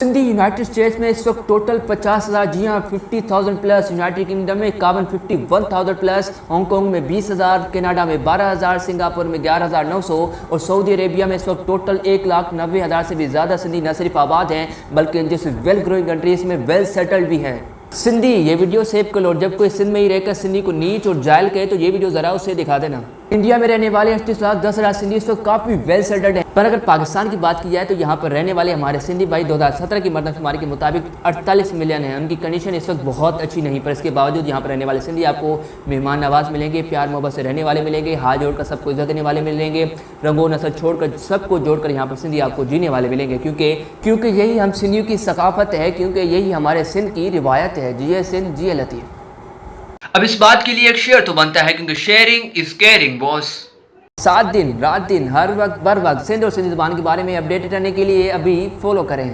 Sindhi United States میں اس وقت total 50,000 جی ہاں 50,000 پلس، یونائٹڈ کنگڈم میں 51,000 پلس، ہانگ کانگ میں 20,000، کینیڈا میں 12,000، سنگاپور میں 11,900 اور سعودی عربیہ میں اس وقت ٹوٹل 1,90,000 سے بھی زیادہ سندھی نہ صرف آباد ہیں بلکہ جس ویل گروئنگ کنٹریز میں ویل سیٹلڈ بھی ہیں۔ سندھی یہ ویڈیو سیو کر لو، جب کوئی سندھ میں ہی رہ کر سندھی کو نیچ اور جائل کہے تو یہ ویڈیو ذرا اسے دکھا دینا۔ انڈیا میں رہنے والے 38,10,000 سندھی اس وقت کافی ویل سیٹلڈ ہیں، پر اگر پاکستان کی بات کی جائے تو یہاں پر رہنے والے ہمارے سندھی بھائی 2017 کی مردم شماری کے مطابق 48 ملین ہیں۔ ان کی کنڈیشن اس وقت بہت اچھی نہیں، پر اس کے باوجود یہاں پر رہنے والے سندھی آپ کو مہمان نواز ملیں گے، پیار محبت سے رہنے والے ملیں گے، ہاتھ جوڑ کر سب کو عزت دینے والے ملیں گے، رنگ و نسل چھوڑ کر سب کو جوڑ کر یہاں پر سندھی آپ کو جینے والے ملیں گے، کیونکہ یہی ہم سندھیوں کی ثقافت ہے، کیونکہ یہی ہمارے سندھ کی روایت ہے۔ جیے سندھ جیے لطیف۔ اب اس بات کے لیے ایک شیئر تو بنتا ہے کیونکہ شیئرنگ از کیئرنگ باس۔ 7 دن رات دن ہر وقت بر وقت سندھ اور سندھی زبان کے بارے میں اپڈیٹ رہنے کے لیے ابھی فالو کریں۔